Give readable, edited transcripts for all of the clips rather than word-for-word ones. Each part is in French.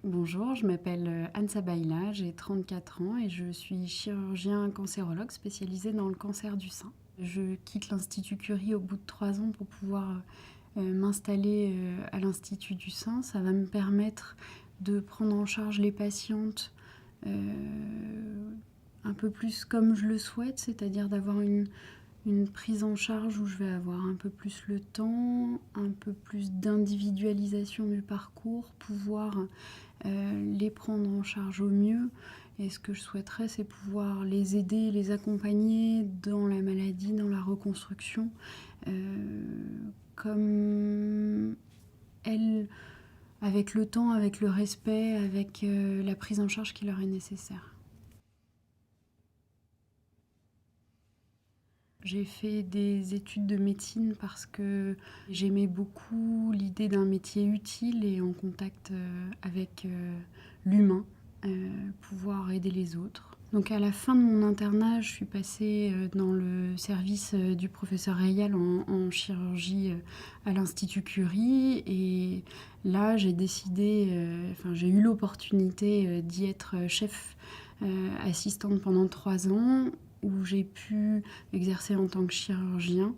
Bonjour, je m'appelle Anne Sabaïla, j'ai 34 ans et je suis chirurgien cancérologue spécialisé dans le cancer du sein. Je quitte l'Institut Curie au bout de 3 ans pour pouvoir m'installer à l'Institut du sein. Ça va me permettre de prendre en charge les patientes un peu plus comme je le souhaite, c'est-à-dire d'avoir une prise en charge où je vais avoir un peu plus le temps, un peu plus d'individualisation du parcours, pouvoir les prendre en charge au mieux. Et ce que je souhaiterais, c'est pouvoir les aider, les accompagner dans la maladie, dans la reconstruction, comme elles, avec le temps, avec le respect, avec la prise en charge qui leur est nécessaire. J'ai fait des études de médecine parce que j'aimais beaucoup l'idée d'un métier utile et en contact avec l'humain, pouvoir aider les autres. Donc à la fin de mon internat, je suis passée dans le service du professeur Rayal en chirurgie à l'Institut Curie et là j'ai décidé, j'ai eu l'opportunité d'y être chef assistante pendant 3 ans où j'ai pu exercer en tant que chirurgien.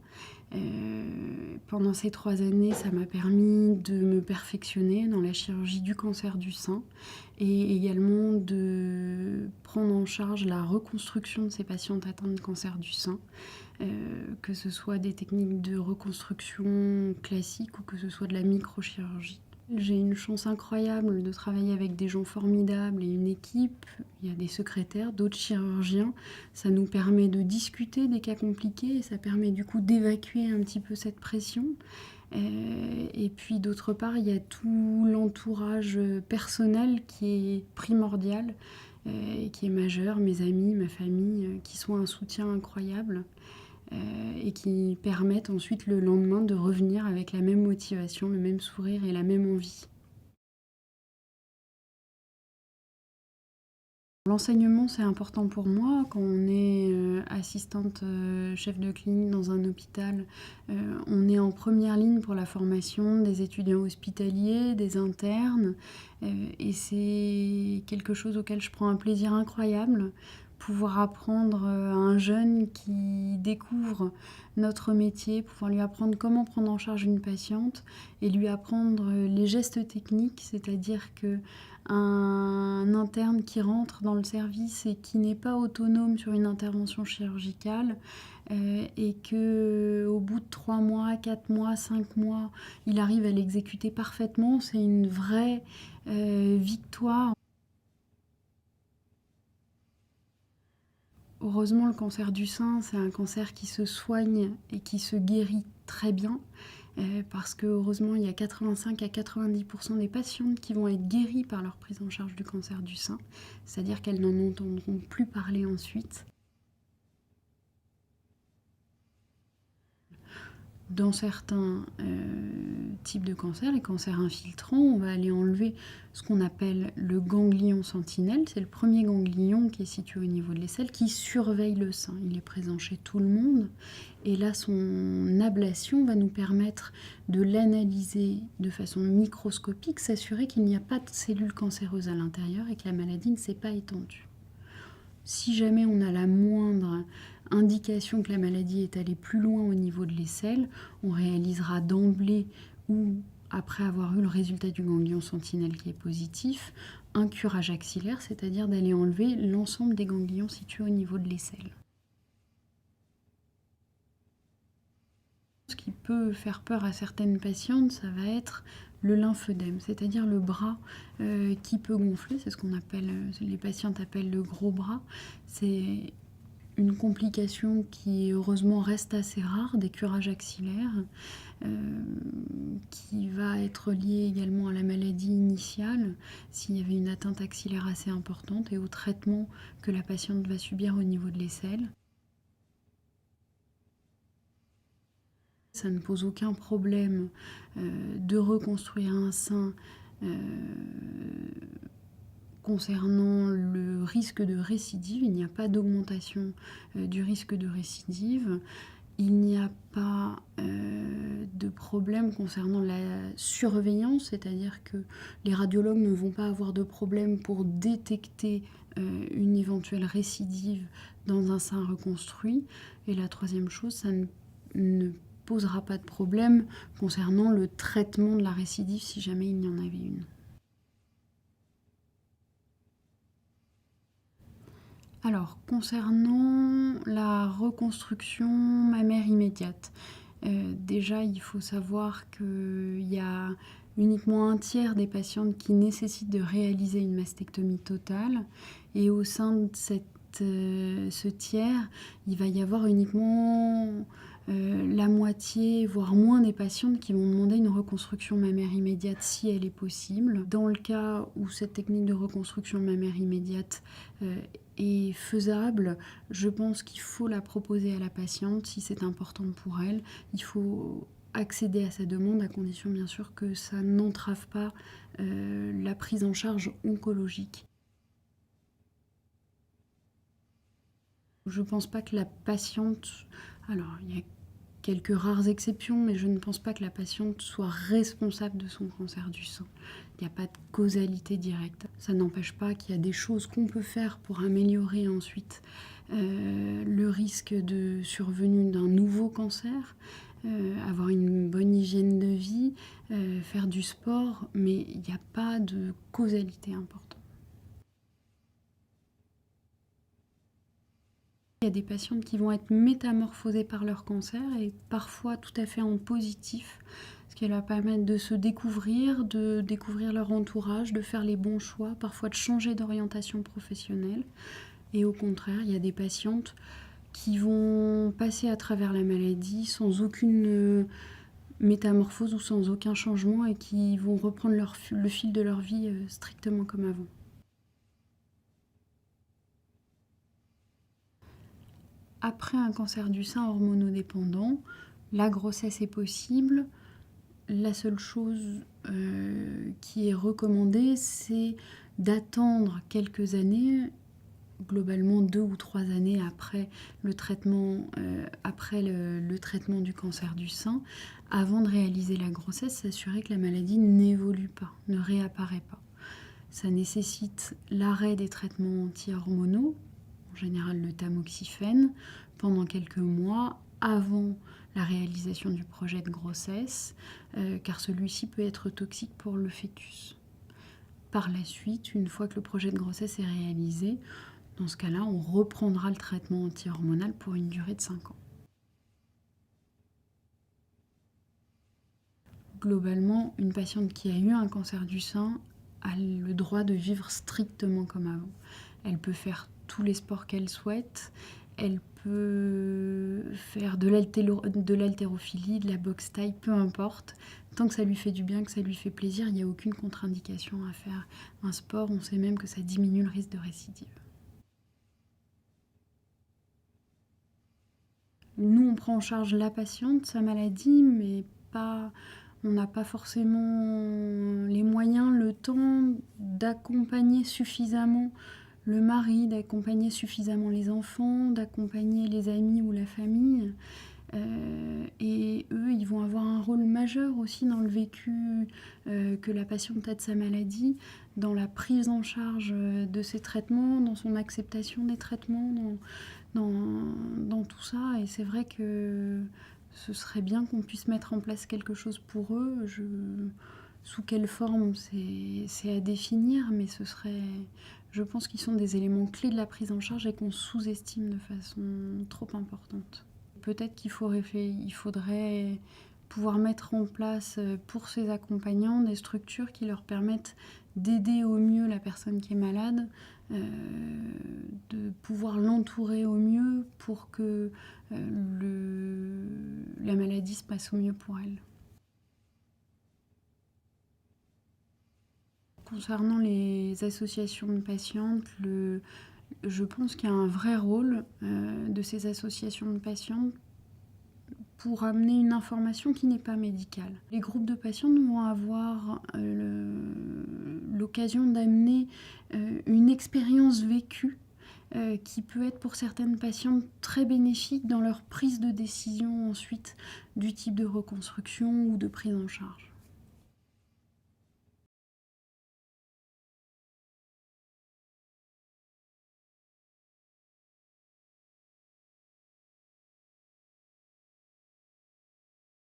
Pendant ces 3 années, ça m'a permis de me perfectionner dans la chirurgie du cancer du sein et également de prendre en charge la reconstruction de ces patientes atteintes de cancer du sein, que ce soit des techniques de reconstruction classiques ou que ce soit de la microchirurgie. J'ai une chance incroyable de travailler avec des gens formidables et une équipe. Il y a des secrétaires, d'autres chirurgiens. Ça nous permet de discuter des cas compliqués et ça permet du coup d'évacuer un petit peu cette pression. Et puis d'autre part, il y a tout l'entourage personnel qui est primordial et qui est majeur. Mes amis, ma famille, qui sont un soutien incroyable. Et qui permettent ensuite le lendemain de revenir avec la même motivation, le même sourire et la même envie. L'enseignement, c'est important pour moi. Quand on est assistante chef de clinique dans un hôpital, on est en première ligne pour la formation des étudiants hospitaliers, des internes. Et c'est quelque chose auquel je prends un plaisir incroyable. Pouvoir apprendre à un jeune qui découvre notre métier, pouvoir lui apprendre comment prendre en charge une patiente et lui apprendre les gestes techniques, c'est-à-dire que un interne qui rentre dans le service et qui n'est pas autonome sur une intervention chirurgicale et qu'au bout de 3 mois, 4 mois, 5 mois, il arrive à l'exécuter parfaitement, c'est une vraie victoire. Heureusement, le cancer du sein, c'est un cancer qui se soigne et qui se guérit très bien. Parce que heureusement, il y a 85 à 90% des patientes qui vont être guéries par leur prise en charge du cancer du sein, c'est-à-dire qu'elles n'en entendront plus parler ensuite. Dans certains types de cancers, les cancers infiltrants, on va aller enlever ce qu'on appelle le ganglion sentinelle. C'est le premier ganglion qui est situé au niveau de l'aisselle, qui surveille le sein. Il est présent chez tout le monde. Et là, son ablation va nous permettre de l'analyser de façon microscopique, s'assurer qu'il n'y a pas de cellules cancéreuses à l'intérieur et que la maladie ne s'est pas étendue. Si jamais on a la moindre indication que la maladie est allée plus loin au niveau de l'aisselle, on réalisera d'emblée ou après avoir eu le résultat du ganglion sentinelle qui est positif, un curage axillaire, c'est-à-dire d'aller enlever l'ensemble des ganglions situés au niveau de l'aisselle. Ce qui peut faire peur à certaines patientes, ça va être le lymphœdème, c'est-à-dire le bras qui peut gonfler, c'est ce qu'on appelle, les patientes appellent le gros bras. C'est une complication qui heureusement reste assez rare, des curages axillaires, qui va être liée également à la maladie initiale, s'il y avait une atteinte axillaire assez importante, et au traitement que la patiente va subir au niveau de l'aisselle. Ça ne pose aucun problème de reconstruire un sein concernant le risque de récidive. Il n'y a pas d'augmentation du risque de récidive. Il n'y a pas de problème concernant la surveillance, c'est-à-dire que les radiologues ne vont pas avoir de problème pour détecter une éventuelle récidive dans un sein reconstruit. Et la troisième chose, ça ne posera pas de problème concernant le traitement de la récidive si jamais il y en avait une. Alors, concernant la reconstruction mammaire immédiate, déjà, il faut savoir qu'il y a uniquement un tiers des patientes qui nécessitent de réaliser une mastectomie totale. Et au sein de ce tiers, il va y avoir uniquement la moitié, voire moins des patientes qui vont demander une reconstruction mammaire immédiate si elle est possible. Dans le cas où cette technique de reconstruction mammaire immédiate est faisable, je pense qu'il faut la proposer à la patiente si c'est important pour elle. Il faut accéder à sa demande à condition bien sûr que ça n'entrave pas la prise en charge oncologique. Je ne pense pas que la patiente... Alors, il y a quelques rares exceptions, mais je ne pense pas que la patiente soit responsable de son cancer du sein. Il n'y a pas de causalité directe. Ça n'empêche pas qu'il y a des choses qu'on peut faire pour améliorer ensuite le risque de survenue d'un nouveau cancer, avoir une bonne hygiène de vie, faire du sport, mais il n'y a pas de causalité importante. Il y a des patientes qui vont être métamorphosées par leur cancer et parfois tout à fait en positif, ce qui va permettre de se découvrir, de découvrir leur entourage, de faire les bons choix, parfois de changer d'orientation professionnelle. Et au contraire, il y a des patientes qui vont passer à travers la maladie sans aucune métamorphose ou sans aucun changement et qui vont reprendre le fil de leur vie strictement comme avant. Après un cancer du sein hormonodépendant, la grossesse est possible. La seule chose qui est recommandée, c'est d'attendre quelques années, globalement 2 ou 3 années après le traitement, le traitement du cancer du sein, avant de réaliser la grossesse, s'assurer que la maladie n'évolue pas, ne réapparaît pas. Ça nécessite l'arrêt des traitements anti-hormonaux, en général le tamoxifène, pendant quelques mois avant la réalisation du projet de grossesse, car celui-ci peut être toxique pour le fœtus. Par la suite, une fois que le projet de grossesse est réalisé, dans ce cas-là, on reprendra le traitement anti-hormonal pour une durée de 5 ans. Globalement, une patiente qui a eu un cancer du sein a le droit de vivre strictement comme avant. Elle peut faire tous les sports qu'elle souhaite, elle peut faire de l'haltérophilie, de la boxe taille, peu importe. Tant que ça lui fait du bien, que ça lui fait plaisir, il n'y a aucune contre-indication à faire un sport. On sait même que ça diminue le risque de récidive. Nous, on prend en charge la patiente, sa maladie, mais on n'a pas forcément les moyens, le temps d'accompagner suffisamment le mari, d'accompagner suffisamment les enfants, d'accompagner les amis ou la famille. Et eux, ils vont avoir un rôle majeur aussi dans le vécu que la patiente a de sa maladie, dans la prise en charge de ses traitements, dans son acceptation des traitements, dans tout ça. Et c'est vrai que ce serait bien qu'on puisse mettre en place quelque chose pour eux. Sous quelle forme, c'est à définir, mais je pense qu'ils sont des éléments clés de la prise en charge et qu'on sous-estime de façon trop importante. Peut-être qu'il faudrait pouvoir mettre en place pour ces accompagnants des structures qui leur permettent d'aider au mieux la personne qui est malade, de pouvoir l'entourer au mieux pour que la maladie se passe au mieux pour elle. Concernant les associations de patientes, je pense qu'il y a un vrai rôle de ces associations de patientes pour amener une information qui n'est pas médicale. Les groupes de patientes vont avoir l'occasion d'amener une expérience vécue qui peut être pour certaines patientes très bénéfique dans leur prise de décision ensuite du type de reconstruction ou de prise en charge.